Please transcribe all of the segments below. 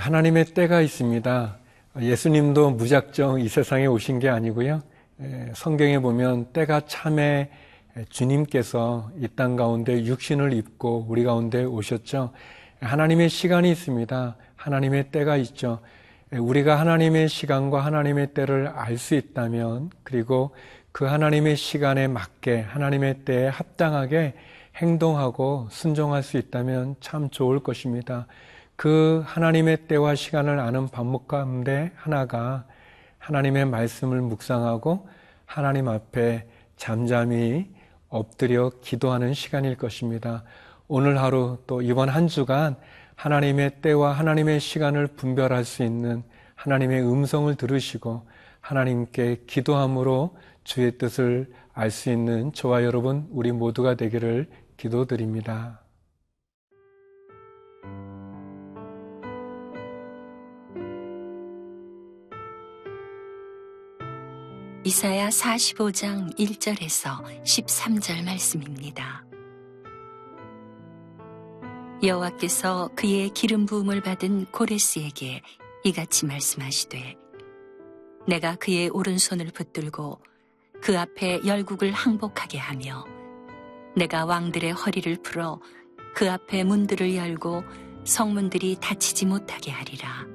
하나님의 때가 있습니다. 예수님도 무작정 이 세상에 오신 게 아니고요. 성경에 보면 때가 참에 주님께서 이 땅 가운데 육신을 입고 우리 가운데 오셨죠. 하나님의 시간이 있습니다. 하나님의 때가 있죠. 우리가 하나님의 시간과 하나님의 때를 알 수 있다면, 그리고 그 하나님의 시간에 맞게 하나님의 때에 합당하게 행동하고 순종할 수 있다면 참 좋을 것입니다. 그 하나님의 때와 시간을 아는 방법 가운데 하나가 하나님의 말씀을 묵상하고 하나님 앞에 잠잠히 엎드려 기도하는 시간일 것입니다. 오늘 하루 또 이번 한 주간 하나님의 때와 하나님의 시간을 분별할 수 있는 하나님의 음성을 들으시고 하나님께 기도함으로 주의 뜻을 알 수 있는 저와 여러분 우리 모두가 되기를 기도드립니다. 이사야 45장 1절에서 13절 말씀입니다. 여호와께서 그의 기름 부음을 받은 고레스에게 이같이 말씀하시되, 내가 그의 오른손을 붙들고 그 앞에 열국을 항복하게 하며 내가 왕들의 허리를 풀어 그 앞에 문들을 열고 성문들이 닫히지 못하게 하리라.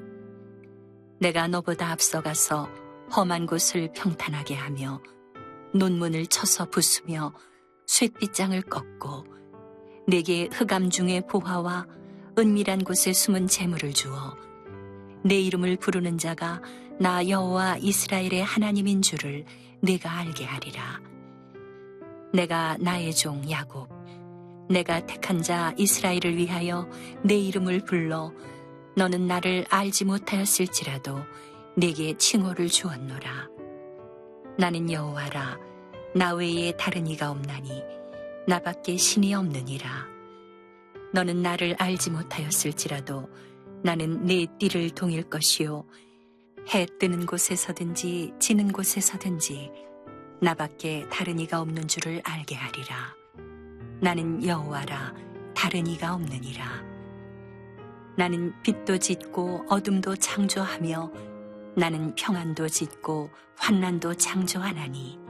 내가 너보다 앞서가서 험한 곳을 평탄하게 하며 논문을 쳐서 부수며 쇠빗장을 꺾고 내게 흑암 중의 보화와 은밀한 곳에 숨은 재물을 주어 내 이름을 부르는 자가 나 여호와 이스라엘의 하나님인 줄을 내가 알게 하리라. 내가 나의 종 야곱, 내가 택한 자 이스라엘을 위하여 내 이름을 불러 너는 나를 알지 못하였을지라도 내게 칭호를 주었노라. 나는 여호와라, 나 외에 다른 이가 없나니 나밖에 신이 없느니라. 너는 나를 알지 못하였을지라도 나는 내 띠를 동일 것이요 해 뜨는 곳에서든지 지는 곳에서든지 나밖에 다른 이가 없는 줄을 알게 하리라. 나는 여호와라, 다른 이가 없느니라. 나는 빛도 짓고 어둠도 창조하며 나는 평안도 짓고 환난도 창조하나니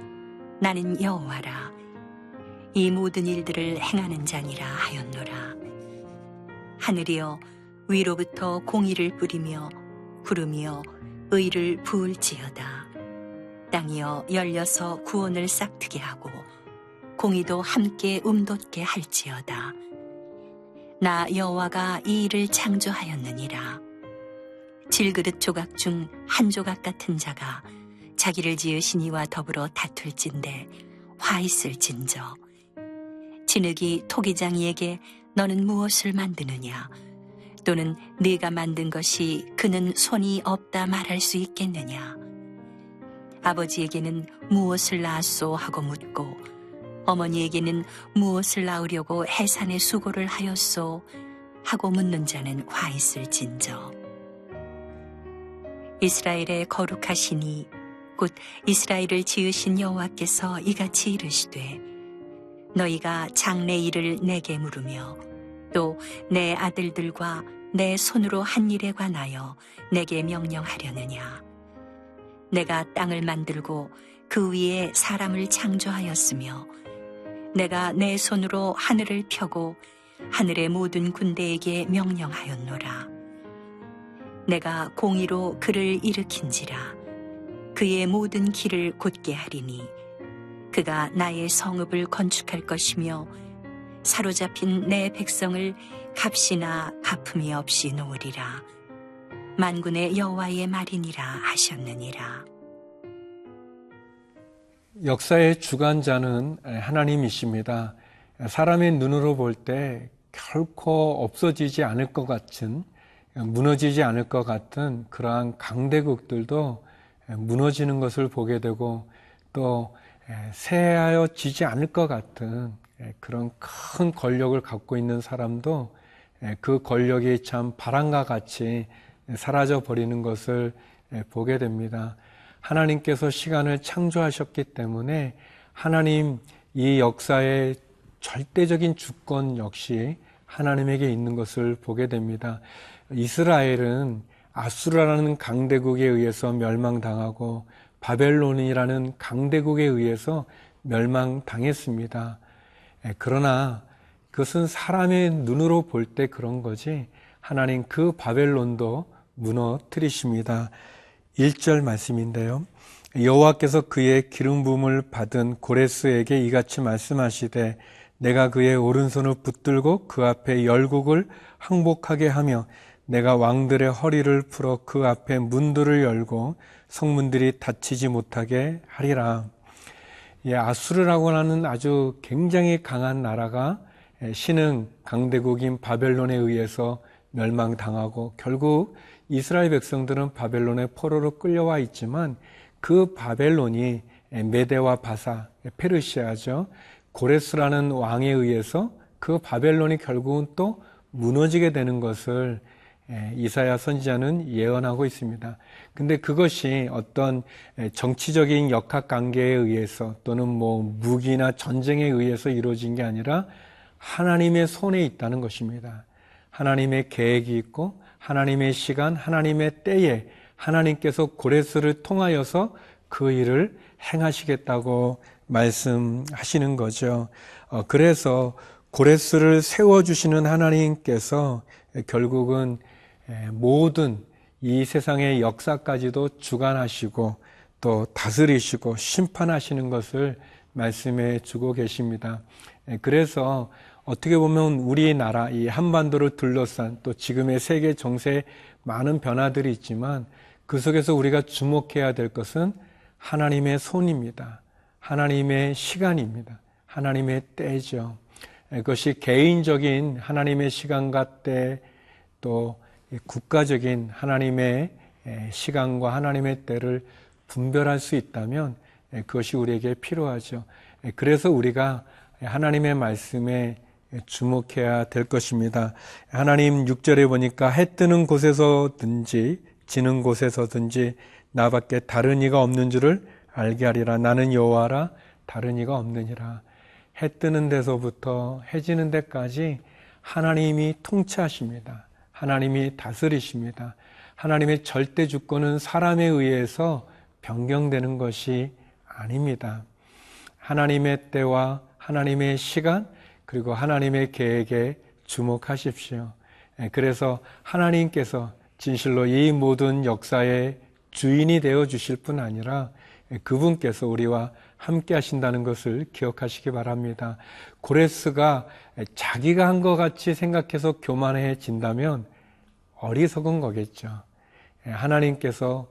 나는 여호와라, 이 모든 일들을 행하는 자니라 하였노라. 하늘이여 위로부터 공의를 뿌리며 구름이여 의를 부을지어다. 땅이여 열려서 구원을 싹트게 하고 공의도 함께 움돋게 할지어다. 나 여호와가 이 일을 창조하였느니라. 질그릇 조각 중 한 조각 같은 자가 자기를 지으신 이와 더불어 다툴진대 화 있을진저. 진흙이 토기장이에게 너는 무엇을 만드느냐, 또는 네가 만든 것이 그는 손이 없다 말할 수 있겠느냐. 아버지에게는 무엇을 낳았소 하고 묻고 어머니에게는 무엇을 낳으려고 해산의 수고를 하였소 하고 묻는 자는 화 있을진저. 이스라엘의 거룩하시니 곧 이스라엘을 지으신 여호와께서 이같이 이르시되, 너희가 장래 일을 내게 물으며 또 내 아들들과 내 손으로 한 일에 관하여 내게 명령하려느냐. 내가 땅을 만들고 그 위에 사람을 창조하였으며 내가 내 손으로 하늘을 펴고 하늘의 모든 군대에게 명령하였노라. 내가 공의로 그를 일으킨지라. 그의 모든 길을 곧게 하리니 그가 나의 성읍을 건축할 것이며 사로잡힌 내 백성을 값이나 갚음이 없이 놓으리라. 만군의 여호와의 말이니라 하셨느니라. 역사의 주관자는 하나님이십니다. 사람의 눈으로 볼 때 결코 없어지지 않을 것 같은, 무너지지 않을 것 같은 그러한 강대국들도 무너지는 것을 보게 되고, 또 쇠하여지지 않을 것 같은 그런 큰 권력을 갖고 있는 사람도 그 권력이 참 바람과 같이 사라져 버리는 것을 보게 됩니다. 하나님께서 시간을 창조하셨기 때문에 하나님 이 역사의 절대적인 주권 역시 하나님에게 있는 것을 보게 됩니다. 이스라엘은 아수르라는 강대국에 의해서 멸망당하고 바벨론이라는 강대국에 의해서 멸망당했습니다. 그러나 그것은 사람의 눈으로 볼 때 그런 거지 하나님 그 바벨론도 무너뜨리십니다. 1절 말씀인데요. 여호와께서 그의 기름 부음을 받은 고레스에게 이같이 말씀하시되 내가 그의 오른손을 붙들고 그 앞에 열국을 항복하게 하며 내가 왕들의 허리를 풀어 그 앞에 문들을 열고 성문들이 닫히지 못하게 하리라. 아수르라고 하는 아주 굉장히 강한 나라가 신흥 강대국인 바벨론에 의해서 멸망당하고 결국 이스라엘 백성들은 바벨론의 포로로 끌려와 있지만 그 바벨론이 메대와 바사, 페르시아죠. 고레스라는 왕에 의해서 그 바벨론이 결국은 또 무너지게 되는 것을 이사야 선지자는 예언하고 있습니다. 근데 그것이 어떤 정치적인 역학관계에 의해서 또는 무기나 전쟁에 의해서 이루어진 게 아니라 하나님의 손에 있다는 것입니다. 하나님의 계획이 있고 하나님의 시간, 하나님의 때에 하나님께서 고레스를 통하여서 그 일을 행하시겠다고 말씀하시는 거죠. 그래서 고레스를 세워주시는 하나님께서 결국은 모든 이 세상의 역사까지도 주관하시고 또 다스리시고 심판하시는 것을 말씀해 주고 계십니다. 그래서 어떻게 보면 우리나라 이 한반도를 둘러싼 또 지금의 세계 정세에 많은 변화들이 있지만 그 속에서 우리가 주목해야 될 것은 하나님의 손입니다. 하나님의 시간입니다. 하나님의 때죠. 그것이 개인적인 하나님의 시간과 때 또 국가적인 하나님의 시간과 하나님의 때를 분별할 수 있다면 그것이 우리에게 필요하죠. 그래서 우리가 하나님의 말씀에 주목해야 될 것입니다. 하나님 6절에 보니까 해 뜨는 곳에서든지 지는 곳에서든지 나밖에 다른 이가 없는 줄을 알게 하리라. 나는 여호와라 다른 이가 없느니라. 해 뜨는 데서부터 해 지는 데까지 하나님이 통치하십니다. 하나님이 다스리십니다. 하나님의 절대 주권은 사람에 의해서 변경되는 것이 아닙니다. 하나님의 때와 하나님의 시간 그리고 하나님의 계획에 주목하십시오. 그래서 하나님께서 진실로 이 모든 역사의 주인이 되어 주실 뿐 아니라 그분께서 우리와 함께 하신다는 것을 기억하시기 바랍니다. 고레스가 자기가 한 것 같이 생각해서 교만해진다면 어리석은 거겠죠. 하나님께서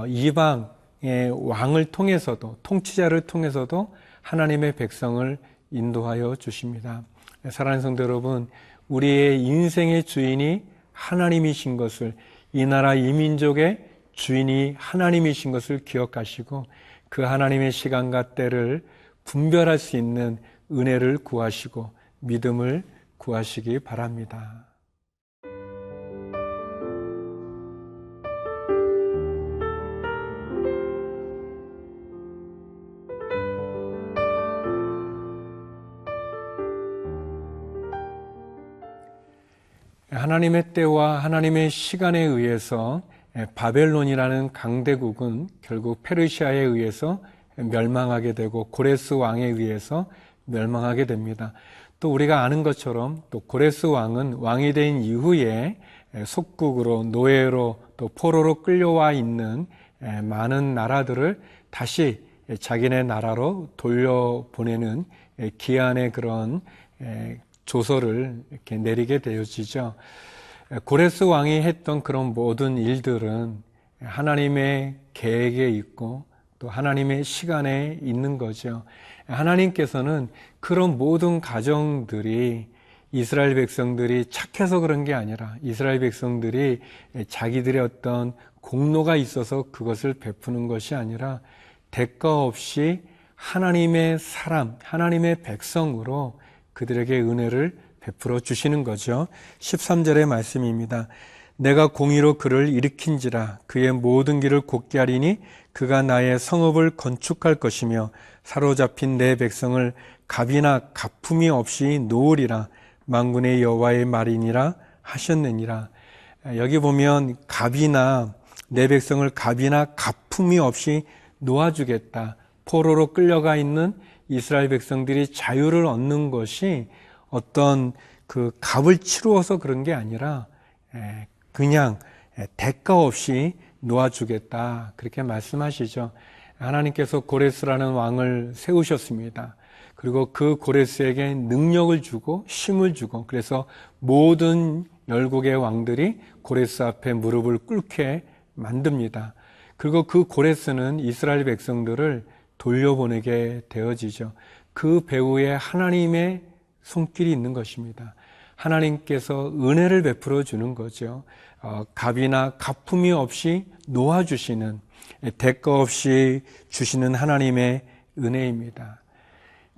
이방의 왕을 통해서도 통치자를 통해서도 하나님의 백성을 인도하여 주십니다. 사랑하는 성도 여러분, 우리의 인생의 주인이 하나님이신 것을 이 나라 이 민족의 주인이 하나님이신 것을 기억하시고 그 하나님의 시간과 때를 분별할 수 있는 은혜를 구하시고 믿음을 구하시기 바랍니다. 하나님의 때와 하나님의 시간에 의해서 바벨론이라는 강대국은 결국 페르시아에 의해서 멸망하게 되고 고레스 왕에 의해서 멸망하게 됩니다. 또 우리가 아는 것처럼 또 고레스 왕은 왕이 된 이후에 속국으로 노예로 또 포로로 끌려와 있는 많은 나라들을 다시 자기네 나라로 돌려보내는 기한의 그런 조서를 이렇게 내리게 되어지죠. 고레스 왕이 했던 그런 모든 일들은 하나님의 계획에 있고 또 하나님의 시간에 있는 거죠. 하나님께서는 그런 모든 가정들이 이스라엘 백성들이 착해서 그런 게 아니라 이스라엘 백성들이 자기들의 어떤 공로가 있어서 그것을 베푸는 것이 아니라 대가 없이 하나님의 사람, 하나님의 백성으로 그들에게 은혜를 베풀어 주시는 거죠. 13절의 말씀입니다. 내가 공의로 그를 일으킨지라 그의 모든 길을 곧게 하리니 그가 나의 성읍을 건축할 것이며 사로잡힌 내 백성을 갑이나 가품이 없이 놓으리라. 만군의 여호와의 말이니라 하셨느니라. 여기 보면 갑이나 내 백성을 갑이나 가품이 없이 놓아주겠다. 포로로 끌려가 있는 이스라엘 백성들이 자유를 얻는 것이 어떤 그 값을 치루어서 그런 게 아니라 그냥 대가 없이 놓아주겠다. 그렇게 말씀하시죠. 하나님께서 고레스라는 왕을 세우셨습니다. 그리고 그 고레스에게 능력을 주고 힘을 주고 그래서 모든 열국의 왕들이 고레스 앞에 무릎을 꿇게 만듭니다. 그리고 그 고레스는 이스라엘 백성들을 돌려보내게 되어지죠. 그 배후에 하나님의 손길이 있는 것입니다. 하나님께서 은혜를 베풀어 주는 거죠. 갑이나 가품이 없이 놓아주시는, 대가 없이 주시는 하나님의 은혜입니다.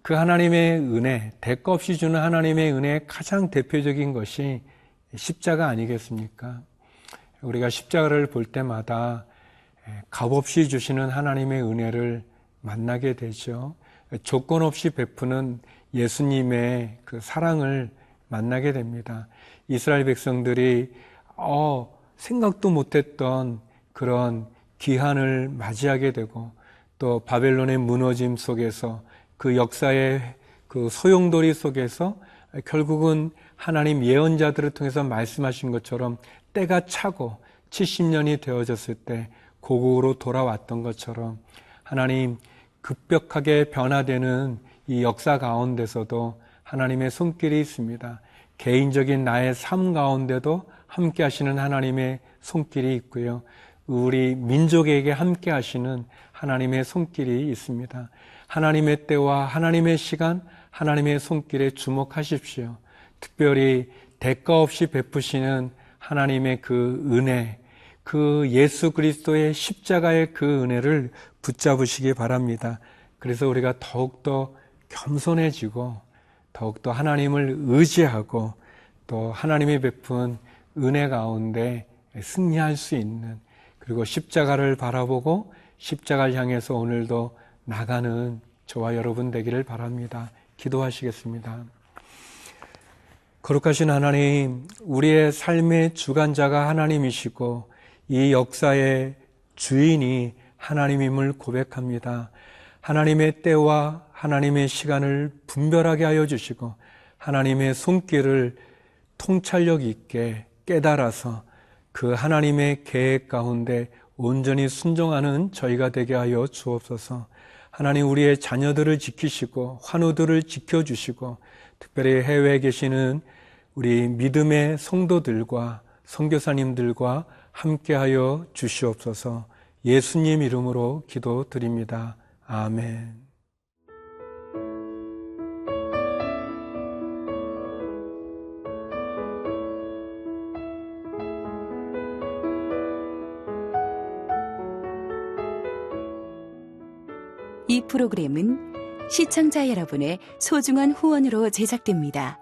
그 하나님의 은혜, 대가 없이 주는 하나님의 은혜의 가장 대표적인 것이 십자가 아니겠습니까? 우리가 십자가를 볼 때마다 값없이 주시는 하나님의 은혜를 만나게 되죠. 조건 없이 베푸는 예수님의 그 사랑을 만나게 됩니다. 이스라엘 백성들이 생각도 못했던 그런 기한을 맞이하게 되고 또 바벨론의 무너짐 속에서 그 역사의 그 소용돌이 속에서 결국은 하나님 예언자들을 통해서 말씀하신 것처럼 때가 차고 70년이 되어졌을 때 고국으로 돌아왔던 것처럼 하나님 급격하게 변화되는 이 역사 가운데서도 하나님의 손길이 있습니다. 개인적인 나의 삶 가운데도 함께 하시는 하나님의 손길이 있고요. 우리 민족에게 함께 하시는 하나님의 손길이 있습니다. 하나님의 때와 하나님의 시간, 하나님의 손길에 주목하십시오. 특별히 대가 없이 베푸시는 하나님의 그 은혜, 그 예수 그리스도의 십자가의 그 은혜를 붙잡으시기 바랍니다. 그래서 우리가 더욱더 겸손해지고 더욱더 하나님을 의지하고 또 하나님이 베푼 은혜 가운데 승리할 수 있는, 그리고 십자가를 바라보고 십자가를 향해서 오늘도 나가는 저와 여러분 되기를 바랍니다. 기도하시겠습니다. 거룩하신 하나님, 우리의 삶의 주관자가 하나님이시고 이 역사의 주인이 하나님임을 고백합니다. 하나님의 때와 하나님의 시간을 분별하게 하여 주시고 하나님의 손길을 통찰력 있게 깨달아서 그 하나님의 계획 가운데 온전히 순종하는 저희가 되게 하여 주옵소서. 하나님, 우리의 자녀들을 지키시고 환우들을 지켜주시고 특별히 해외에 계시는 우리 믿음의 성도들과 선교사님들과 함께하여 주시옵소서. 예수님 이름으로 기도드립니다. 아멘. 이 프로그램은 시청자 여러분의 소중한 후원으로 제작됩니다.